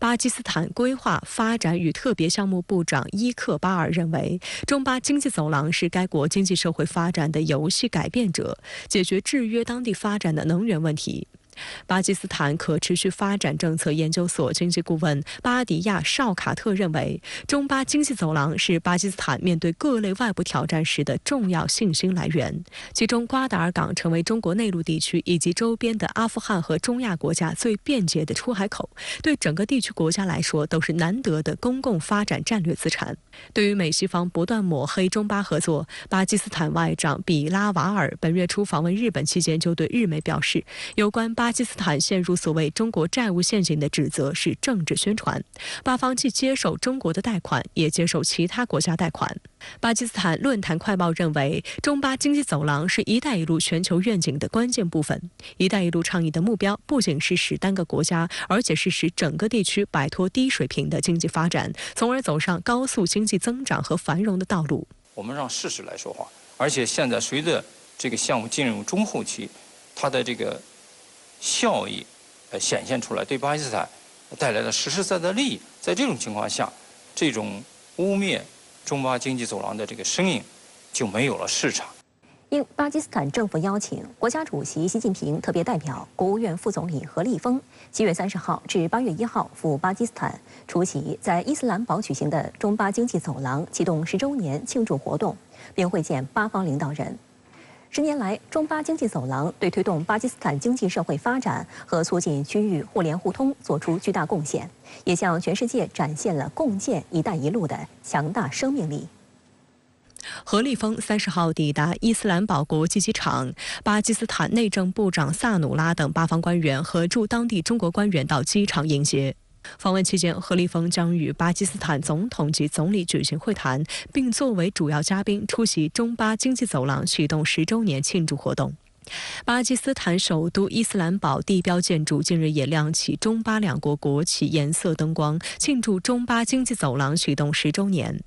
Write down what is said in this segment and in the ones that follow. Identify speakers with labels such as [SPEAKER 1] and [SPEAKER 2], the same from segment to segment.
[SPEAKER 1] 巴基斯坦规划发展与特别项目部长伊克巴尔认为，中巴经济走廊是该国经济社会发展的游戏改变者，解决制约当地发展的能源问题。巴基斯坦可持续发展政策研究所经济顾问巴迪亚·绍卡特认为，中巴经济走廊是巴基斯坦面对各类外部挑战时的重要信心来源。其中，瓜达尔港成为中国内陆地区以及周边的阿富汗和中亚国家最便捷的出海口，对整个地区国家来说都是难得的公共发展战略资产。对于美西方不断抹黑中巴合作，巴基斯坦外长比拉瓦尔本月初访问日本期间就对日媒表示，有关巴基斯坦陷入所谓中国债务陷阱的指责是政治宣传，巴方既接受中国的贷款，也接受其他国家贷款。巴基斯坦论坛快报认为，中巴经济走廊是“一带一路”全球愿景的关键部分。“一带一路”倡议的目标不仅是使单个国家，而且是使整个地区摆脱低水平的经济发展，从而走上高速经济增长和繁荣的道路。
[SPEAKER 2] 我们让事实来说话，而且现在随着这个项目进入中后期，它的这个效益显现出来，对巴基斯坦带来了实实在在的利益。在这种情况下，这种污蔑中巴经济走廊的这个声音就没有了市场。
[SPEAKER 3] 应巴基斯坦政府邀请，国家主席习近平特别代表、国务院副总理何立峰7月30号至8月1号赴巴基斯坦，出席在伊斯兰堡举行的中巴经济走廊启动10周年庆祝活动，并会见巴方领导人。10年来，中巴经济走廊对推动巴基斯坦经济社会发展和促进区域互联互通做出巨大贡献，也向全世界展现了共建“一带一路”的强大生命力。
[SPEAKER 1] 何立峰30号抵达伊斯兰堡国际机场，巴基斯坦内政部长萨努拉等巴方官员和驻当地中国官员到机场迎接。访问期间，何立峰将与巴基斯坦总统及总理举行会谈，并作为主要嘉宾出席中巴经济走廊启动10周年庆祝活动。巴基斯坦首都伊斯兰堡地标建筑近日也亮起中巴两国国旗颜色灯光，庆祝中巴经济走廊启动10周年。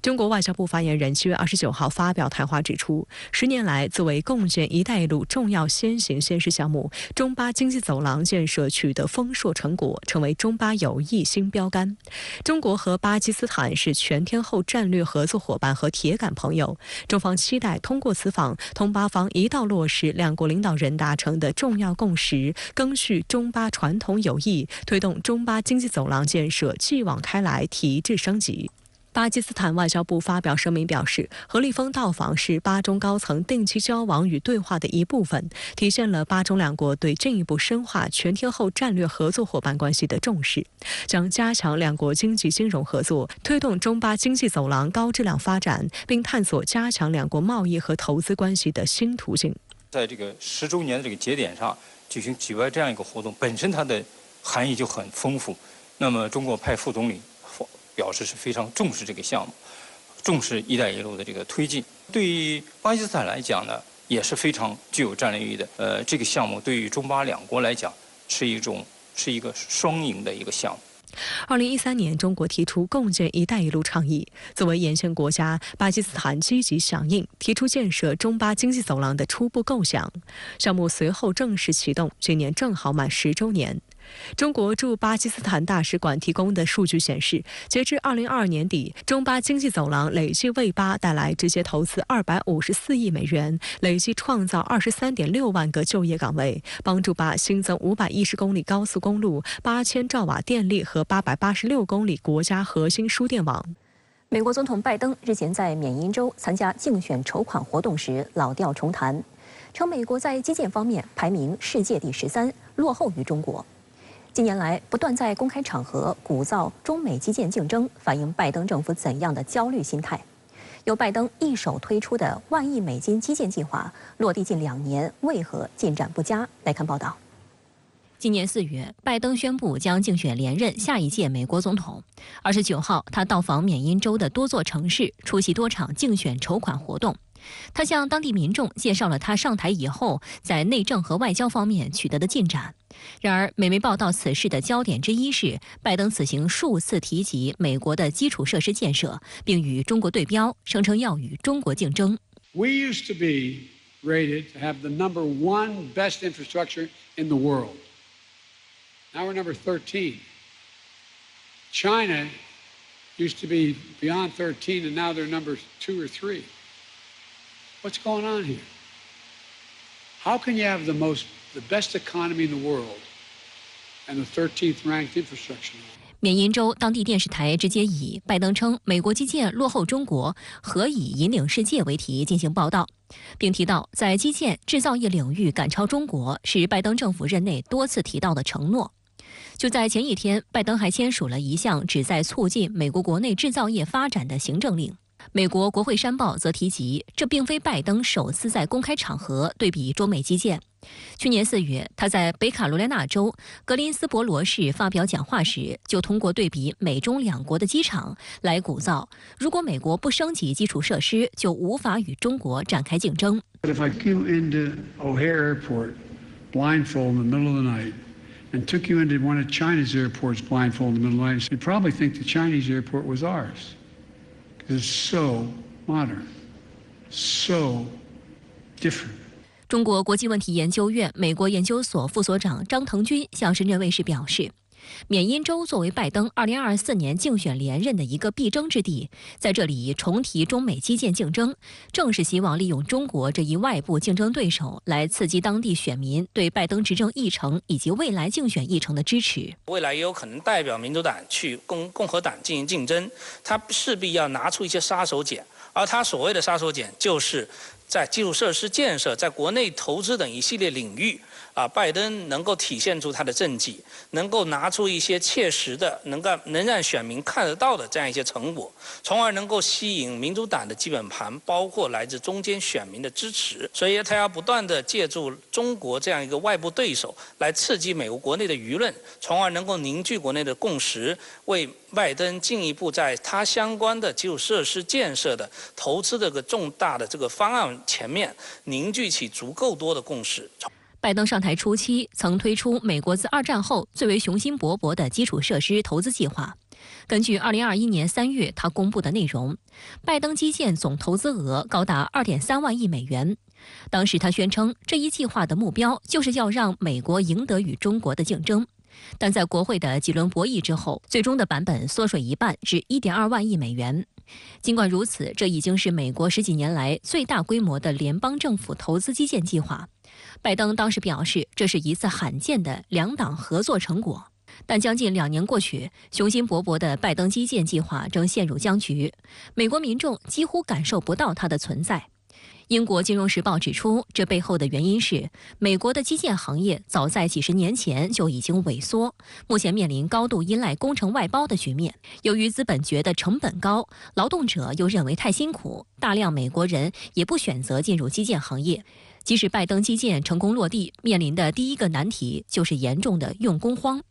[SPEAKER 1] 中国外交部发言人7月29号发表谈话指出，10年来，作为共建“一带一路”重要先行先试项目，中巴经济走廊建设取得丰硕成果，成为中巴友谊新标杆。中国和巴基斯坦是全天候战略合作伙伴和铁杆朋友，中方期待通过此访，同巴方一道落实两国领导人达成的重要共识，赓续中巴传统友谊，推动中巴经济走廊建设继往开来，提质升级。巴基斯坦外交部发表声明表示，何立峰到访是巴中高层定期交往与对话的一部分，体现了巴中两国对进一步深化全天候战略合作伙伴关系的重视，将加强两国经济金融合作，推动中巴经济走廊高质量发展，并探索加强两国贸易和投资关系的新途径。
[SPEAKER 2] 在这个10周年的这个节点上举办这样一个活动，本身它的含义就很丰富。那么，中国派副总理表示是非常重视这个项目，重视“一带一路”的这个推进。对于巴基斯坦来讲呢，也是非常具有战略意义的。这个项目对于中巴两国来讲是一个双赢的一个项目。
[SPEAKER 1] 2013年，中国提出共建“一带一路”倡议，作为沿线国家，巴基斯坦积极响应，提出建设中巴经济走廊的初步构想。项目随后正式启动，今年正好满10周年。中国驻巴基斯坦大使馆提供的数据显示，截至2022年底，中巴经济走廊累计为巴带来直接投资254亿美元，累计创造23.6万个就业岗位，帮助巴新增510公里高速公路、8000兆瓦电力和886公里国家核心输电网。
[SPEAKER 3] 美国总统拜登日前在缅因州参加竞选筹款活动时老调重弹，称美国在基建方面排名世界第13，落后于中国。近年来，不断在公开场合鼓噪中美基建竞争，反映拜登政府怎样的焦虑心态。由拜登一手推出的1万亿美金基建计划落地近2年，为何进展不佳？来看报道。
[SPEAKER 4] 今年4月，拜登宣布将竞选连任下一届美国总统。29号，他到访缅因州的多座城市，出席多场竞选筹款活动。他向当地民众介绍了他上台以后在内政和外交方面取得的进展。然而，美媒报道此事的焦点之一是，拜登此行数次提及美国的基础设施建设，并与中国对标，声称要与中国竞争。
[SPEAKER 5] We used to be rated to have the number 1 best infrastructure in the world. Now we're number 13. China used to be beyond 13, and now they're number 2 or 3. What's going on here? How can you have the best economy in the world and the 13th ranked infrastructure?
[SPEAKER 4] 缅因州当地电视台直接以拜登称美国基建落后中国，何以引领世界为题进行报道，并提到在基建制造业领域赶超中国是拜登政府任内多次提到的承诺。就在前一天，拜登还签署了一项旨在促进美国国内制造业发展的行政令。美国国会山报则提及，这并非拜登首次在公开场合对比中美基建。去年4月，他在北卡罗来纳州格林斯伯罗市发表讲话时，就通过对比美中两国的机场来鼓噪，如果美国不升级基础设施，就无法与中国展开竞争。
[SPEAKER 5] If I came into O'Hare Airport blindfold in the middle of the night and took you into one of China's airports blindfold in the middle of the night, you'd probably think the Chinese airport was ours. It's so modern, so different.
[SPEAKER 4] 中国国际问题研究院美国研究所副所长张腾军向深圳卫视表示，缅因州作为拜登2024年竞选连任的一个必争之地，在这里重提中美基建竞争，正是希望利用中国这一外部竞争对手来刺激当地选民对拜登执政议程以及未来竞选议程的支持。
[SPEAKER 6] 未来也有可能代表民主党去共和党进行竞争，他势必要拿出一些杀手锏，而他所谓的杀手锏就是在基础设施建设、在国内投资等一系列领域，拜登能够体现出他的政绩，能够拿出一些切实的、能让选民看得到的这样一些成果，从而能够吸引民主党的基本盘，包括来自中间选民的支持。所以，他要不断地借助中国这样一个外部对手来刺激美国国内的舆论，从而能够凝聚国内的共识，为拜登进一步在他相关的基础设施建设的投资这个重大的这个方案前面凝聚起足够多的共识。
[SPEAKER 4] 拜登上台初期曾推出美国自2战后最为雄心勃勃的基础设施投资计划。根据2021年3月他公布的内容，拜登基建总投资额高达2.3万亿美元。当时他宣称，这一计划的目标就是要让美国赢得与中国的竞争。但在国会的几轮博弈之后，最终的版本缩水一半至1.2万亿美元。尽管如此，这已经是美国10几年来最大规模的联邦政府投资基建计划。拜登当时表示，这是一次罕见的两党合作成果。但将近2年过去，雄心勃勃的拜登基建计划正陷入僵局，美国民众几乎感受不到它的存在。英国金融时报指出，这背后的原因是美国的基建行业早在几10年前就已经萎缩，目前面临高度依赖工程外包的局面。由于资本觉得成本高，劳动者又认为太辛苦，大量美国人也不选择进入基建行业。即使拜登基建成功落地，面临的第一个难题就是严重的用工荒。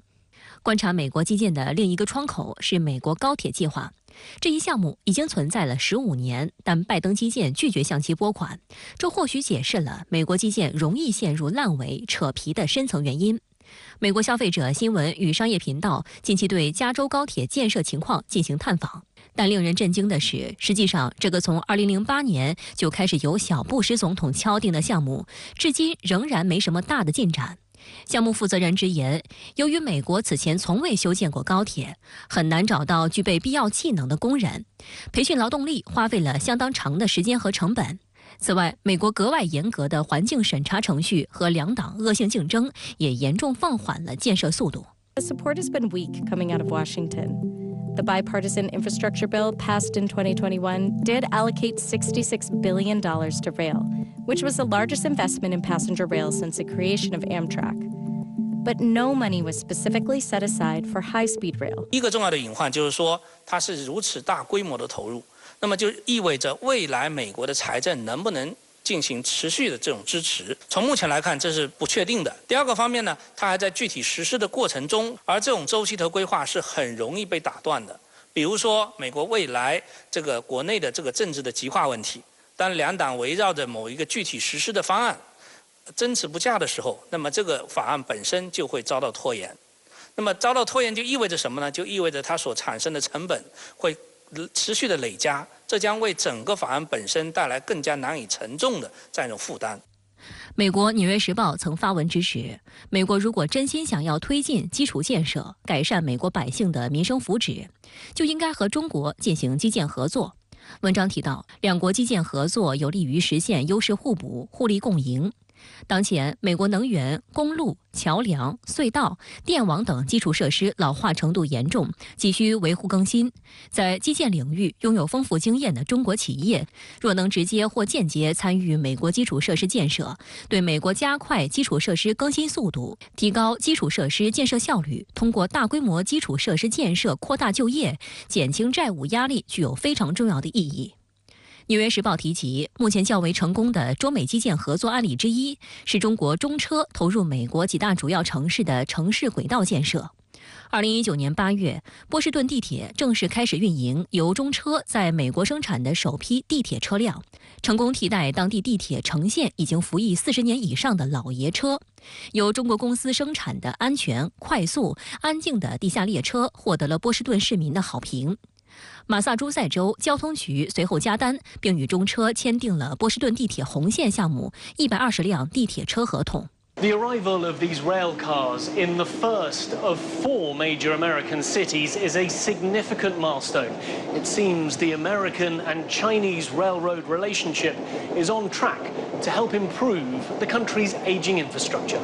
[SPEAKER 4] 观察美国基建的另一个窗口是美国高铁计划。这一项目已经存在了15年，但拜登基建拒绝向其拨款，这或许解释了美国基建容易陷入烂尾、扯皮的深层原因。美国消费者新闻与商业频道近期对加州高铁建设情况进行探访，但令人震惊的是，实际上这个从2008年就开始由小布什总统敲定的项目，至今仍然没什么大的进展。项目负责人直言，由于美国此前从未修建过高铁，很难找到具备必要技能的工人，培训劳动力花费了相当长的时间和成本。此外，美国格外严格的环境审查程序和两党恶性竞争也严重放缓了建设速度。
[SPEAKER 7] The support has been weak coming out of Washington. The bipartisan infrastructure bill passed in 2021 did allocate $66 billion to rail, which was the largest investment in passenger rail since the creation of Amtrak. But no money was specifically set aside for high-speed rail.
[SPEAKER 6] 一个重要的隐患就是说，它是如此大规模的投入，那么就意味着未来美国的财政能不能进行持续的这种支持，从目前来看，这是不确定的。第二个方面呢，它还在具体实施的过程中，而这种周期和规划是很容易被打断的。比如说，美国未来这个国内的这个政治的极化问题，当两党围绕着某一个具体实施的方案争持不下的时候，那么这个法案本身就会遭到拖延。那么遭到拖延就意味着什么呢？就意味着它所产生的成本会持续的累加，这将为整个法案本身带来更加难以承重的这样一种负担。
[SPEAKER 4] 美国《纽约时报》曾发文指指，美国如果真心想要推进基础建设，改善美国百姓的民生福祉，就应该和中国进行基建合作。文章提到，两国基建合作有利于实现优势互补、互利共赢。当前，美国能源、公路、桥梁、隧道、电网等基础设施老化程度严重，急需维护更新。在基建领域拥有丰富经验的中国企业，若能直接或间接参与美国基础设施建设，对美国加快基础设施更新速度、提高基础设施建设效率，通过大规模基础设施建设扩大就业、减轻债务压力，具有非常重要的意义。《纽约时报》提及，目前较为成功的中美基建合作案例之一是中国中车投入美国几大主要城市的城市轨道建设。2019年8月，波士顿地铁正式开始运营由中车在美国生产的首批地铁车辆，成功替代当地地铁城线已经服役40年以上的老爷车。由中国公司生产的安全、快速、安静的地下列车获得了波士顿市民的好评。马萨诸塞州交通局随后加单，并与中车签订了波士顿地铁红线项目120辆地铁车合同。
[SPEAKER 8] The arrival of these rail cars in the first of 4 major American cities is a significant milestone. It seems the American and Chinese railroad relationship is on track to help improve the country's aging infrastructure.